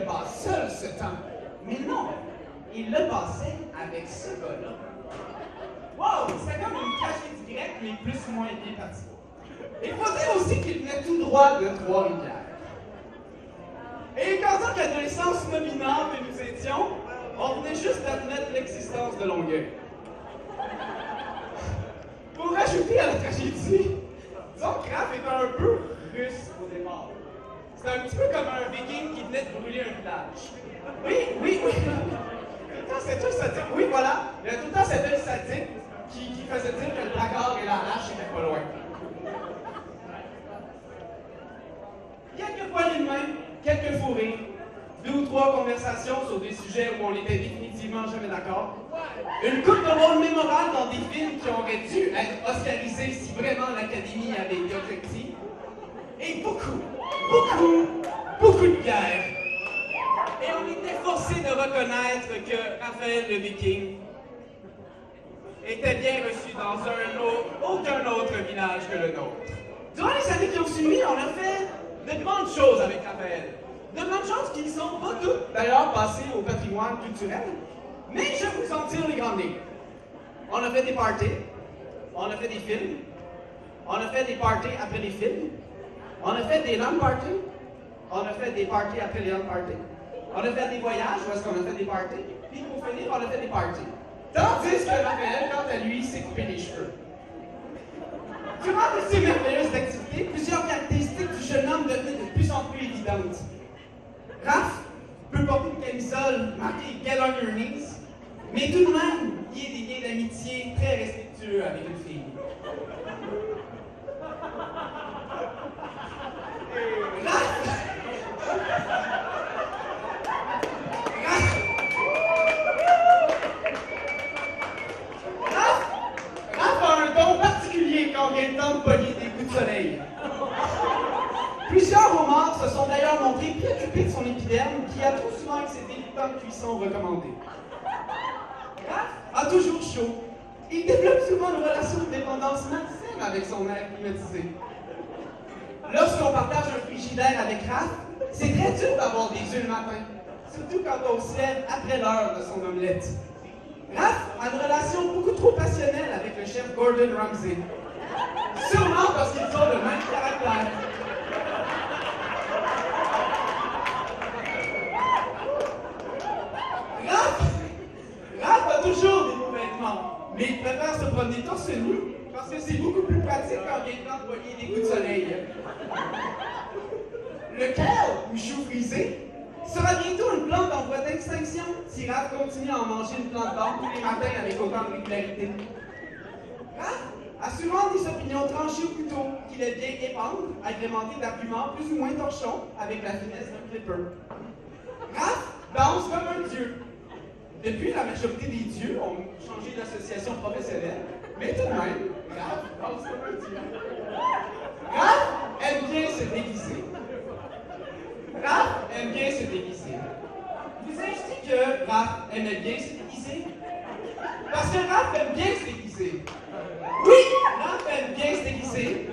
passe seul ce temps. Mais non, il le passait avec ce gars-là. Wow, c'était comme une cachette grecque, mais plus ou moins bien partie. Il faut dire aussi qu'il venait tout droit de Trois-Rivières. Et qu'en tant qu'adolescents non-binaires que nous étions, on venait juste d'admettre l'existence de Longueuil. Pour rajouter à la tragédie, disons que Raph était un peu russe au départ. C'était un petit peu comme un viking qui venait de brûler un village. Oui. Tout le temps, cet œil sadique. Oui, voilà. Il y a tout le temps cet œil sadique qui faisait dire que le placard et la hache étaient pas loin. Quelques poignées de main, quelques fous rires, 2 ou 3 conversations sur des sujets où on était définitivement jamais d'accord, une coupe de rôle mémorable dans des films qui auraient dû être oscarisés si vraiment l'Académie avait été objective, et beaucoup de bière. Et on était forcé de reconnaître que Raphaël le Viking était bien reçu dans aucun autre village que le nôtre. Durant les années qui ont suivi, on a fait de grandes choses avec Raphaël. De grandes choses qui ne sont pas toutes, d'ailleurs, passées au patrimoine culturel. Mais je vous en tire les grandes lignes. On a fait des parties. On a fait des films. On a fait des parties après les films. On a fait des land parties. On a fait des parties après les land parties. On a fait des voyages où est-ce qu'on a fait des parties. Puis pour finir, on a fait des parties. Tandis que Raphaël, quant à lui, s'est coupé les cheveux. Durant ces merveilleuses activités, plusieurs caractéristiques du jeune homme devenaient de plus en plus évidentes. Raph peut porter une camisole marquée « Get on your knees », mais tout de même, il y a des liens d'amitié très respectueux avec une fille. Raph a un don particulier quand vient le temps de pogner des coups de soleil. Plusieurs homards se sont d'ailleurs montrés préoccupés de son épiderme qui a trop souvent excédé le temps de cuisson recommandé. Raph a toujours chaud. Il développe souvent une relation de dépendance malsaine avec son air climatisé. Lorsqu'on partage un frigidaire avec Raph, c'est très dur d'avoir des yeux le matin, surtout quand on se lève après l'heure de son omelette. Raph a une relation beaucoup trop passionnelle avec le chef Gordon Ramsay. Sûrement parce qu'ils ont le même caractère. Raph a toujours des beaux vêtements, mais il préfère se promener torse nu parce que c'est beaucoup plus pratique quand il vient le temps de poigner des coups de soleil. Le kale, ou chou frisé, sera bientôt une plante en voie d'extinction si Raph continue à en manger une plante d'or tous les matins avec autant de régularité. Raph a souvent des opinions tranchées au couteau qu'il aime bien épandre, agrémentées d'arguments plus ou moins torchons avec la finesse d'un clipper. Raph danse comme un dieu. Depuis, la majorité des dieux ont changé d'association professionnelle, mais tout de même, Raph danse comme un dieu. Raph aime bien se déguiser. Raph aime bien se déguiser. Vous avez dit que Raph aimait bien se déguiser? Parce que Raph aime bien se déguiser. Oui, Raph aime bien se déguiser.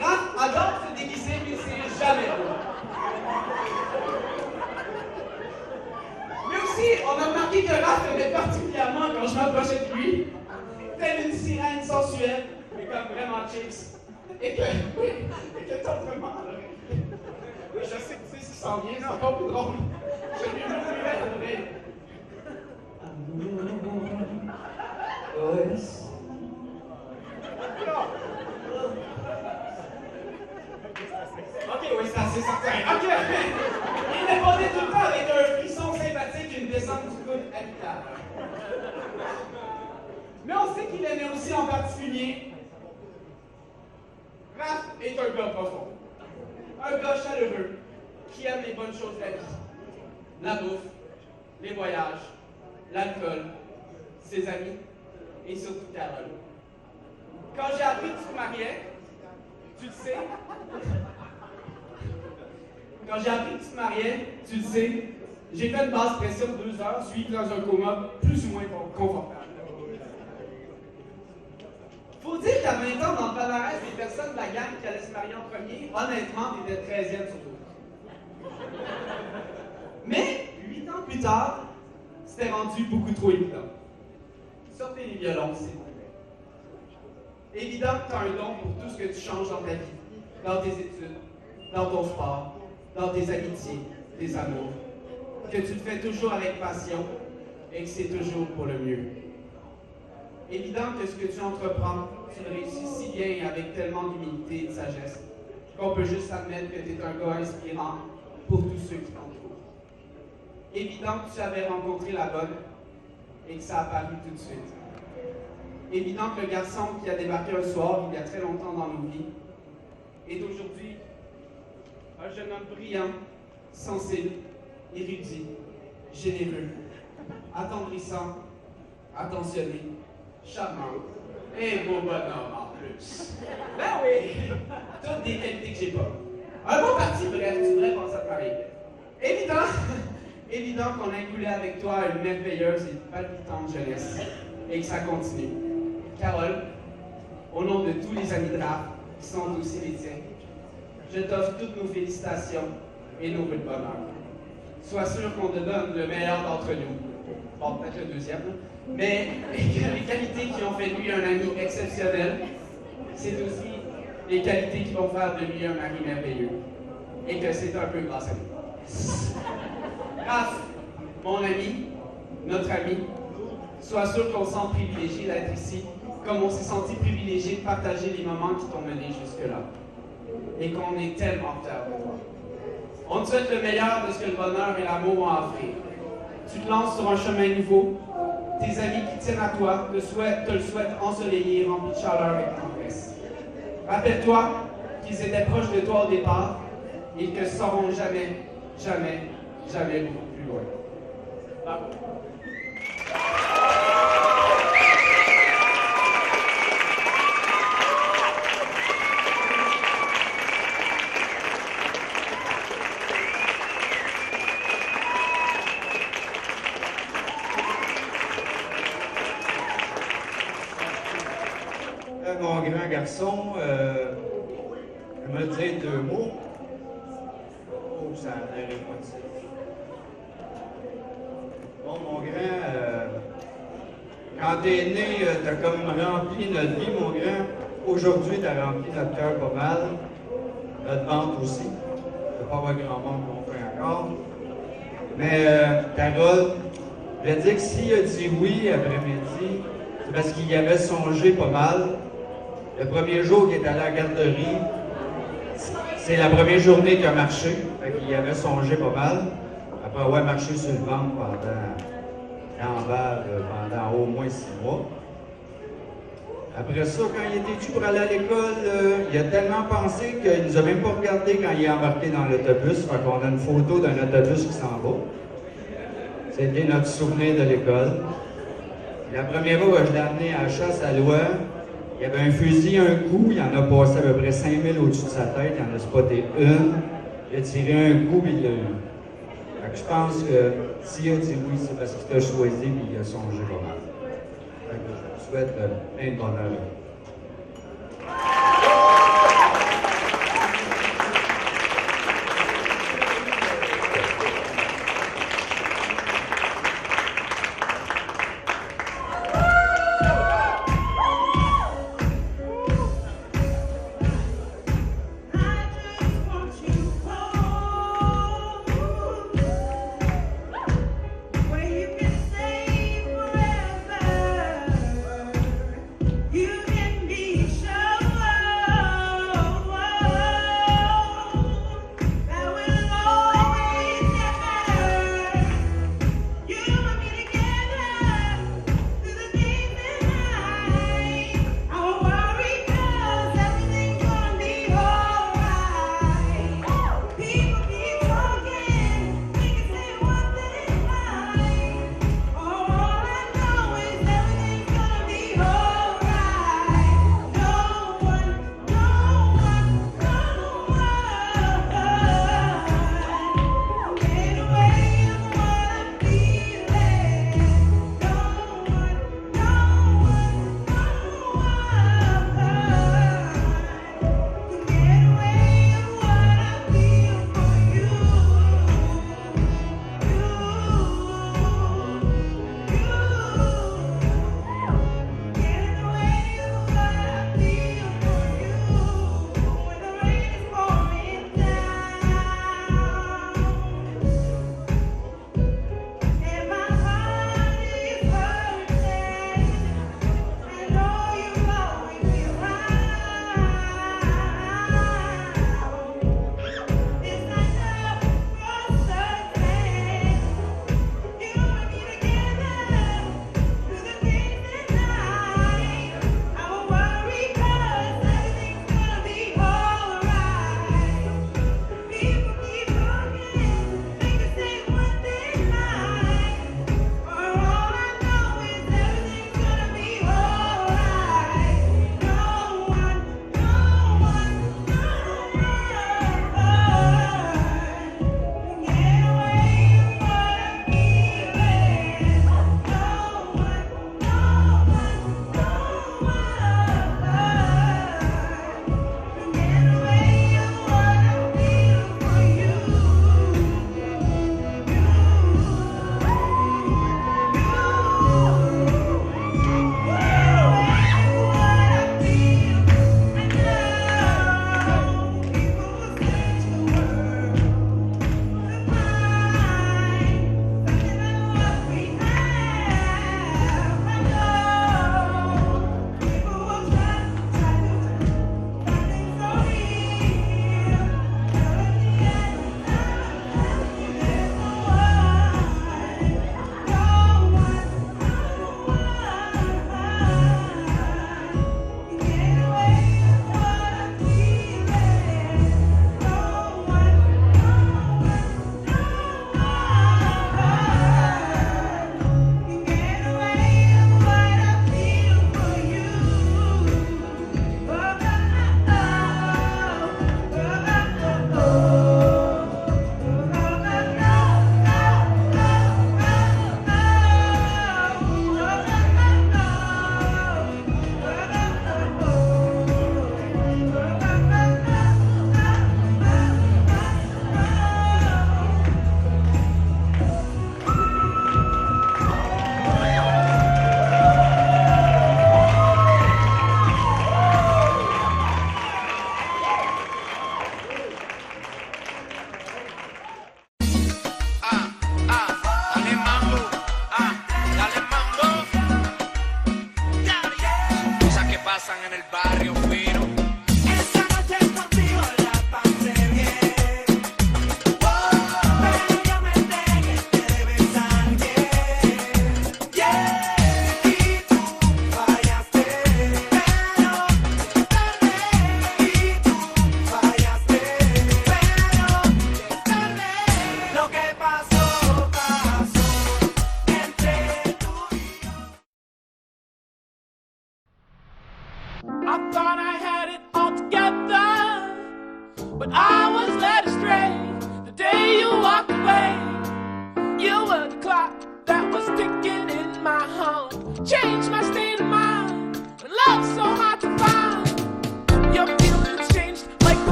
Raph adore se déguiser, mais c'est jamais beau. Mais aussi, on a remarqué que Raph aimait particulièrement quand je m'approchais de lui, telle une sirène sensuelle, mais comme vraiment chips. Et que t'as vraiment l'oreille. Je sais que tu sais ce qui s'en vient, c'est encore plus drôle. Je lui murmurais à l'oreille. Ok, oui, c'est assez certain. Ok! Il répondait tout le temps avec un frisson sympathique et une descente du coude habitable. Mais on sait qu'il aimait aussi en particulier. Raph est un gars profond. Un gars chaleureux qui aime les bonnes choses de la vie. La bouffe, les voyages, l'alcool, ses amis et surtout Carole. Quand j'ai appris que tu te mariais, tu le sais. Quand j'ai appris que tu te mariais, tu le sais, j'ai fait une basse pression de 2 heures, suivie dans un coma plus ou moins confortable. Faut dire qu'à 20 ans, dans le palmarès des personnes de la gang qui allaient se marier en premier, honnêtement, t'étais 13e sur 12. plus tard, c'était rendu beaucoup trop évident. Sortez les violons, s'il vous plaît. Évident que tu as un don pour tout ce que tu changes dans ta vie, dans tes études, dans ton sport, dans tes amitiés, tes amours, que tu le fais toujours avec passion et que c'est toujours pour le mieux. Évident que ce que tu entreprends, tu le réussis si bien et avec tellement d'humilité et de sagesse qu'on peut juste admettre que tu es un gars inspirant pour tous ceux qui t'entourent. Évident que tu avais rencontré la bonne et que ça a paru tout de suite. Évident que le garçon qui a débarqué un soir, il y a très longtemps dans nos vies, est aujourd'hui un jeune homme brillant, sensible, érudit, généreux, attendrissant, attentionné, charmant et beau bonhomme en plus. Ben oui! Toutes des qualités que j'ai pas. Un bon parti, bref, tu devrais penser à te marier. Évident qu'on a coulé avec toi une merveilleuse et palpitante jeunesse et que ça continue. Carole, au nom de tous les amis de rap qui sont aussi les tiens, je t'offre toutes nos félicitations et nos vœux de bonheur. Sois sûr qu'on te donne le meilleur d'entre nous. Bon, peut-être le deuxième, mais les qualités qui ont fait de lui un ami exceptionnel, c'est aussi les qualités qui vont faire de lui un mari merveilleux. Et que c'est un peu grâce à nous. Raph, mon ami, notre ami, sois sûr qu'on se sent privilégié d'être ici, comme on s'est senti privilégié de partager les moments qui t'ont mené jusque-là. Et qu'on est tellement fiers de toi. On te souhaite le meilleur de ce que le bonheur et l'amour vont offrir. Tu te lances sur un chemin nouveau. Tes amis qui tiennent à toi te le souhaitent ensoleillé, rempli de chaleur et de tendresse. Rappelle-toi qu'ils étaient proches de toi au départ et qu'ils ne seront jamais, jamais, jamais beaucoup plus loin. Bravo. Mon grand garçon, je me dire deux mots. Oh, ça a l'air émotif. Bon, mon grand, quand t'es né, t'as comme rempli notre vie, mon grand. Aujourd'hui, t'as rempli notre cœur pas mal. Notre ventre aussi. Il ne pas avoir grand monde qu'on fait encore. Mais, Carole, je vais dire que s'il a dit oui après-midi, c'est parce qu'il y avait songé pas mal. Le premier jour qu'il est allé à la garderie, c'est la première journée qu'il a marché. Fait qu'il y avait songé pas mal. Après avoir marché sur le ventre pendant au moins 6 mois. Après ça, quand il était dû pour aller à l'école, il a tellement pensé qu'il ne nous a même pas regardé quand il est embarqué dans l'autobus. Fait qu'on a une photo d'un autobus qui s'en va. C'était notre souvenir de l'école. La première fois que je l'ai amené à la chasse à l'oie, il y avait un fusil, un coup, il en a passé à peu près 5000 au-dessus de sa tête, il en a spoté une, il a tiré un coup et il l'a eu. Fait que je pense que s'il a dit oui, c'est parce qu'il t'a choisi et il a songé pas mal. Fait que je vous souhaite plein de bonheur. Where you can stay forever. You can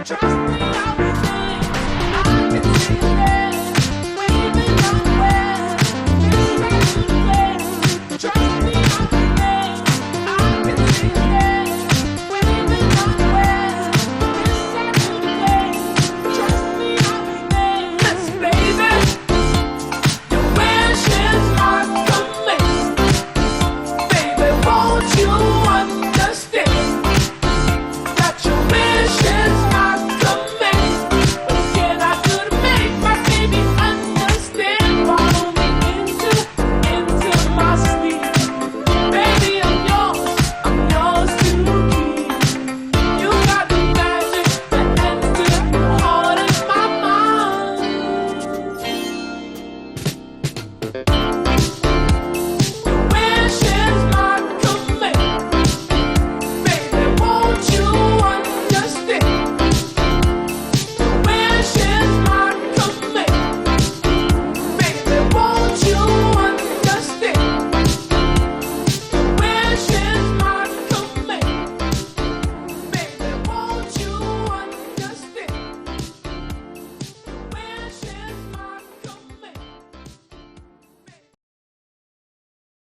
trust